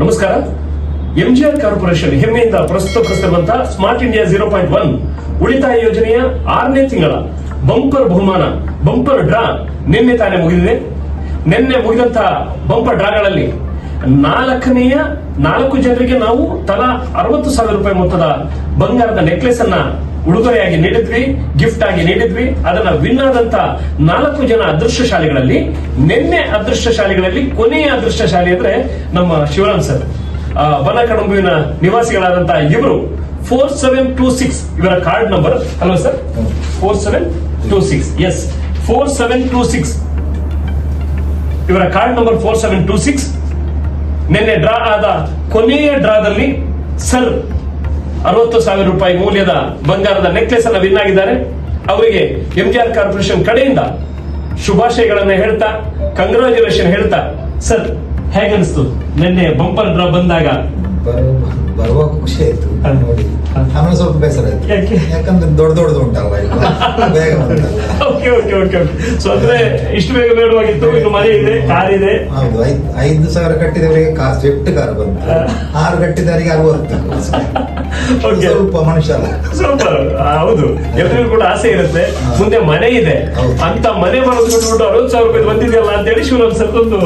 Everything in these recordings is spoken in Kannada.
ನಮಸ್ಕಾರ. ಎಂಜಿಆರ್ ಕಾರ್ಪೊರೇಷನ್ ಹೆಮ್ಮೆಯಿಂದ ಪ್ರಸ್ತುತಪಡಿಸಿರುವಂತಹ ಸ್ಮಾರ್ಟ್ ಇಂಡಿಯಾ 0.1 ಉಳಿತಾಯ ಯೋಜನೆಯ 6ನೇ ತಿಂಗಳ ಬಂಪರ್ ಬಹುಮಾನ ಬಂಪರ್ ಡ್ರಾ ನಿನ್ನೆ ತಾನೇ ಮುಗಿದಿದೆ. ನಿನ್ನೆ ಮುಗಿದಂತಹ ಬಂಪರ್ ಡ್ರಾಗಳಲ್ಲಿ 4 ಜನರಿಗೆ ನಾವು ತಲಾ 60,000 ರೂಪಾಯಿ ಮೊತ್ತದ ಬಂಗಾರದ ನೆಕ್ಲೆಸ್ ಅನ್ನ ಉಡುಗೊರೆಯಾಗಿ ನೀಡಿದ್ವಿ, ಗಿಫ್ಟ್ ಆಗಿ ನೀಡಿದ್ವಿ. ಅದನ್ನ ವಿನ್ ಆದಂತ 4 ಜನ ಅದೃಷ್ಟಶಾಲಿಗಳಲ್ಲಿ ನಿನ್ನೆ ಅದೃಷ್ಟಶಾಲಿಗಳಲ್ಲಿ ಕೊನೆಯ ಅದೃಷ್ಟಶಾಲಿ ಅಂದ್ರೆ ನಮ್ಮ ಶಿವರಾಮ್ ಸರ್, ಬನಕಡಂಬುವಿನ ನಿವಾಸಿಗಳಾದಂತಹ ಇವರು 4726 ಇವರ card number. Hello sir, 4726 yes 4726 ಇವರ ಕಾರ್ಡ್ ನಂಬರ್ 4726. ನಿನ್ನೆ ಡ್ರಾ ಆದ ಕೊನೆಯ ಡ್ರಾದಲ್ಲಿ ಸರ್ 60,000 ರೂಪಾಯಿ ಮೌಲ್ಯದ ಬಂಗಾರದ ನೆಕ್ಲೆಸ್ ಅನ್ನ ವಿನ್ ಆಗಿದ್ದಾರೆ. ಅವರಿಗೆ ಎಂಜಿಆರ್ ಕಾರ್ಪೊರೇಷನ್ ಕಡೆಯಿಂದ ಶುಭಾಶಯಗಳನ್ನ ಹೇಳ್ತಾ, ಕಂಗ್ರಾಚುಲೇಷನ್ ಹೇಳ್ತಾ, ಸರ್ ಹೇಗನ್ನಿಸ್ತು ನಿನ್ನೆ ಬಂಪರ್ ಡ್ರಾ ಬಂದಾಗ? ಬರುವ ಖುಷಿ ಆಯ್ತು ನೋಡಿ. ಆಮೇಲೆ ಸ್ವಲ್ಪ ಬೇಸರ ಆಯ್ತು, ಯಾಕಂದ್ರೆ ದೊಡ್ಡದು ಉಂಟಲ್ಲ ಬೇಗ ಬಂತಲ್ಲ. ಸೊ ಅಂದ್ರೆ ಇಷ್ಟು ಬೇಗ ಬೇಡವಾಗಿತ್ತು. ಇನ್ನು ಮನೆ ಇದೆ, ಕಾರ್ ಇದೆ. ಹೌದು, 5,000 ಕಟ್ಟಿದವರಿಗೆ ಸ್ವಿಫ್ಟ್ ಕಾರ್ ಬಂತು, 6 ಕಟ್ಟಿದವರಿಗೆ 60. ಸ್ವಲ್ಪ ಮನುಷ್ಯ ಸ್ವಲ್ಪ ಹೌದು, ಎಲ್ಲರಿಗೂ ಕೂಡ ಆಸೆ ಇರುತ್ತೆ. ಮುಂದೆ ಮನೆ ಇದೆ ಅಂತ ಮನೆ ಮಾಡೋದು ಬಿಟ್ಬಿಟ್ಟು 60,000 ರೂಪಾಯಿ ಬಂದಿದೆಯಲ್ಲ ಅಂತ ಹೇಳಿ ಶಿವರಾಮ್ ಸರ್ ಒಂದು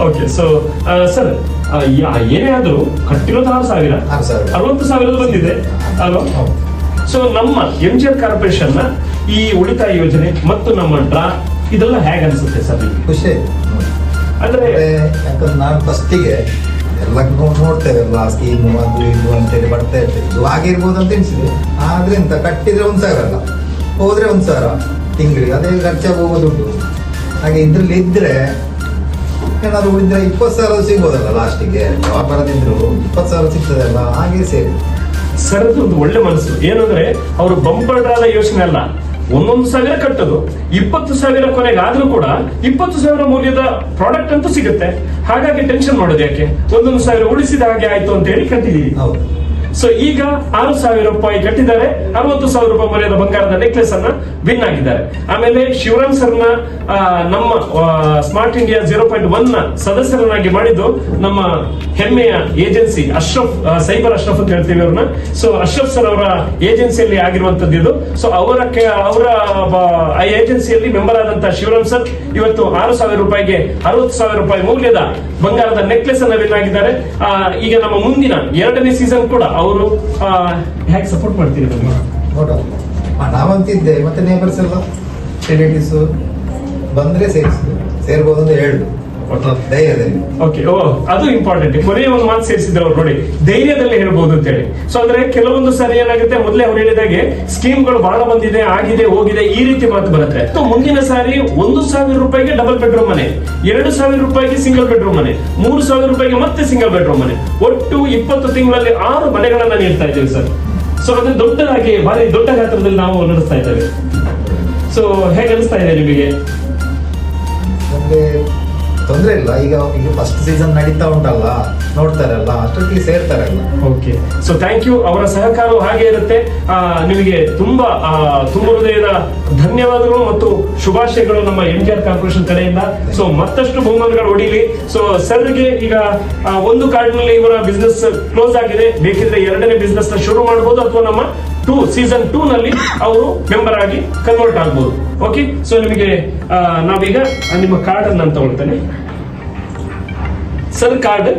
ಓಕೆ. ಸೊ ಸರ್ ಏನೇ ಆದ್ರೂ ಕಟ್ಟಿರೋದು 6,000, 60,000 ಬಂದಿದೆ ಅಲ್ವಾ? ಸೊ ನಮ್ಮ ಎಂಜಿಆರ್ ಕಾರ್ಪೊರೇಷನ್ ನ ಈ ಉಳಿತಾಯ ಯೋಜನೆ ಮತ್ತು ನಮ್ಮ ಡ್ರಾ ಇದೆಲ್ಲ ಹೇಗೆ ಅನ್ಸುತ್ತೆ ಸರ್? ಖುಷಿ ಅಂದ್ರೆ ಯಾಕಂದ್ರೆ ನಾನು ಫಸ್ಟಿಗೆ ಎಲ್ಲ ನೋಡ್ತೇವೆ ಎಲ್ಲ ಸ್ಕೀಮು ಅದು ಇದು ಅಂತೇಳಿ ಬರ್ತಾ ಇರ್ತೇವೆ. ಇದು ಆಗಿರ್ಬೋದು ಅಂತ ಎಣಿಸಿದೆ. ಆದ್ರೆ ಎಂತ ಕಟ್ಟಿದ್ರೆ 1,000 ಅಲ್ಲ, ಹೋದ್ರೆ 1,000 ತಿಂಗಳಿಗೆ, ಅದೇ ಖರ್ಚಾಗಿ ಹೋಗೋ ದುಡ್ಡು. ಹಾಗೆ ಇದ್ರಲ್ಲಿ ಇದ್ರೆ ಏನಾದ್ರು ಉಳಿದ್ರೆ 20,000 ಸಿಗ್ಬೋದಲ್ಲ ಲಾಸ್ಟಿಗೆ. ಬರದಿದ್ರು 20,000 ಸಿಗ್ತದಲ್ಲ, ಹಾಗೆ ಸೇರಿ. ಸರ್ ಒಂದು ಒಳ್ಳೆ ಮನಸ್ಸು ಏನಂದ್ರೆ ಅವರು ಬಂಪರ್ ಡ್ರಾದ ಯೋಚನೆ ಅಲ್ಲ, 1,000 ಕಟ್ಟೋದು 20,000 ಕೊನೆಗೆ ಆದ್ರೂ ಕೂಡ 20,000 ಮೌಲ್ಯದ ಪ್ರಾಡಕ್ಟ್ ಅಂತೂ ಸಿಗುತ್ತೆ. ಹಾಗಾಗಿ ಟೆನ್ಷನ್ ಮಾಡೋದು ಯಾಕೆ, 1,000 ಉಳಿಸಿದ ಹಾಗೆ ಆಯ್ತು ಅಂತ ಹೇಳಿ ಕಟ್ಟಿದೀವಿ. ಸೊ ಈಗ 6,000 ರೂಪಾಯಿ ಕಟ್ಟಿದ್ದಾರೆ, 60,000 ರೂಪಾಯಿ ಮೌಲ್ಯದ ಬಂಗಾರದ ನೆಕ್ಲೆಸ್ ಅನ್ನ ವಿನ್ ಆಗಿದ್ದಾರೆ. ಆಮೇಲೆ ಶಿವರಾಮ್ ಸರ್ನ ನಮ್ಮ ಸ್ಮಾರ್ಟ್ ಇಂಡಿಯಾ 0.1 ನ ಸದಸ್ಯರನ್ನಾಗಿ ಮಾಡಿದ್ದು ನಮ್ಮ ಹೆಮ್ಮೆಯ ಏಜೆನ್ಸಿ ಅಶ್ರಫ್, ಸೈಬರ್ ಅಶ್ರಫ್ ಅಂತ ಹೇಳ್ತೀವಿ ಅವ್ರನ್ನ. ಸೊ ಅಶ್ರಫ್ ಸರ್ ಅವರ ಏಜೆನ್ಸಿಯಲ್ಲಿ ಆಗಿರುವಂತದ್ದು ಇದು. ಸೊ ಅವರ ಆ ಏಜೆನ್ಸಿಯಲ್ಲಿ ಮೆಂಬರ್ ಆದಂತಹ ಶಿವರಾಮ್ ಸರ್ ಇವತ್ತು 6,000 ರೂಪಾಯಿಗೆ 60,000 ರೂಪಾಯಿ ಮೌಲ್ಯದ ಬಂಗಾರದ ನೆಕ್ಲೆಸ್ ಅನ್ನ ವಿನ್ ಆಗಿದ್ದಾರೆ. ಈಗ ನಮ್ಮ ಮುಂದಿನ 2ನೇ ಸೀಸನ್ ಕೂಡ ಅವರು ಹೇಗೆ ಸಪೋರ್ಟ್ ಮಾಡ್ತೀರಿ ನಮಗೆ? ನಾವಂತಿದ್ದೆ, ಮತ್ತೆ ನೇಬರ್ಸ್ ಎಲ್ಲ ರಿಲೇಟಿವ್ಸ್ ಬಂದ್ರೆ ಸೇರ್ಬೋದು ಅಂತ ಹೇಳುದು ಧೈರ್ಯದಲ್ಲಿ. ಓಕೆ, ಅದು ಇಂಪಾರ್ಟೆಂಟ್. ಕೊನೆಯ ಒಂದು ಮಾತು ಸೇರಿಸಿದ್ರು ಅವ್ರು ನೋಡಿ, ಧೈರ್ಯದಲ್ಲಿ ಹೇಳ್ಬೋದು ಅಂತ ಹೇಳಿ. ಸೊ ಅಂದ್ರೆ ಕೆಲವೊಂದು ಸಾರಿ ಏನಾಗುತ್ತೆ, ಮೊದಲೇ ಅವ್ರು ಹೇಳಿದಾಗೆ ಸ್ಕೀಮ್ಗಳು ಬಹಳ ಬಂದಿದೆ, ಆಗಿದೆ ಹೋಗಿದೆ, ಈ ರೀತಿ ಮಾತು ಬರುತ್ತೆ. ಮುಂದಿನ ಸಾರಿ 1,000 ರೂಪಾಯಿಗೆ ಡಬಲ್ ಬೆಡ್ರೂಮ್ ಮನೆ, 2,000 ರೂಪಾಯಿಗೆ ಸಿಂಗಲ್ ಬೆಡ್ರೂಮ್ ಮನೆ, 3,000 ರೂಪಾಯಿಗೆ ಮತ್ತೆ ಸಿಂಗಲ್ ಬೆಡ್ರೂಮ್ ಮನೆ, ಒಟ್ಟು 20 ತಿಂಗಳಲ್ಲಿ 6 ಮನೆಗಳನ್ನ ನೀಡ್ತಾ ಇದ್ದೇವೆ ಸರ್. ಸೊ ಅಂದ್ರೆ ದೊಡ್ಡದಾಗಿ ಭಾರಿ ದೊಡ್ಡ ಗಾತ್ರದಲ್ಲಿ ನಾವು ನಡೆಸ್ತಾ ಇದ್ದೇವೆ. ಸೊ ಹೇಗೆ ಅನಿಸ್ತಾ ಇದೆ ನಿಮಗೆ? ತೊಂದ್ರೆ ಇಲ್ಲ, ಈಗ ಫಸ್ಟ್ ಸೀಸನ್ ನಡೀತಾ ಉಂಟಲ್ಲ, ನೋಡ್ತಾರಲ್ಲ, ಅಷ್ಟೊತ್ತಿಗೆ ಸೇರ್ತಾರಲ್ಲ. Okay, so thank you. ಅವರ ಸಹಕಾರವು ಹಾಗೆ ಇರುತ್ತೆ. ನಿಮಗೆ ತುಂಬಾ ಹೃದಯದ ಧನ್ಯವಾದಗಳು ಮತ್ತು ಶುಭಾಶಯಗಳು ನಮ್ಮ ಎಂಜಿಆರ್ ಕಾರ್ಪೊರೇಷನ್ ಕಡೆಯಿಂದ. ಸೊ ಮತ್ತಷ್ಟು ಬಹುಮಾನಗಳು ಹೊಡಿಲಿ. ಸೊ ಸರ್ಗೆ ಈಗ ಒಂದು ಕಾರ್ಡ್ನಲ್ಲಿ ಇವರ ಬಿಸ್ನೆಸ್ ಕ್ಲೋಸ್ ಆಗಿದೆ, ಬೇಕಿದ್ರೆ 2ನೇ ಬಿಸ್ನೆಸ್ ನ ಶುರು ಮಾಡಬಹುದು, ಅಥವಾ ನಮ್ಮ ಸೀಸನ್ 2 ನಲ್ಲಿ ಅವರು ಮೆಂಬರ್ ಆಗಿ ಕನ್ವರ್ಟ್ ಆಗ್ಬಹುದು. ಓಕೆ, ಸೊ ನಿಮಗೆ ನಾವೀಗ ನಿಮ್ಮ ಕಾರ್ಡ್ ಅನ್ನು ತಗೊಳ್ತೇನೆ sir. Card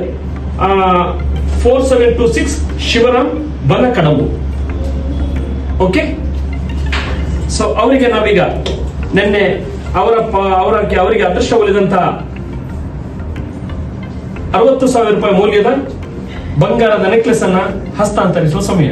4726 Shivaram Banakadambu. Okay, so ಅವರಿಗೆ ನಾವೀಗ ನಿನ್ನೆ ಅವರಿಗೆ ಅದೃಷ್ಟ ಒಲಿದಂತಹ 60,000 ರೂಪಾಯಿ ಮೌಲ್ಯದ ಬಂಗಾರದ ನೆಕ್ಲೆಸ್ ಅನ್ನ ಹಸ್ತಾಂತರಿಸುವ ಸಮಯ.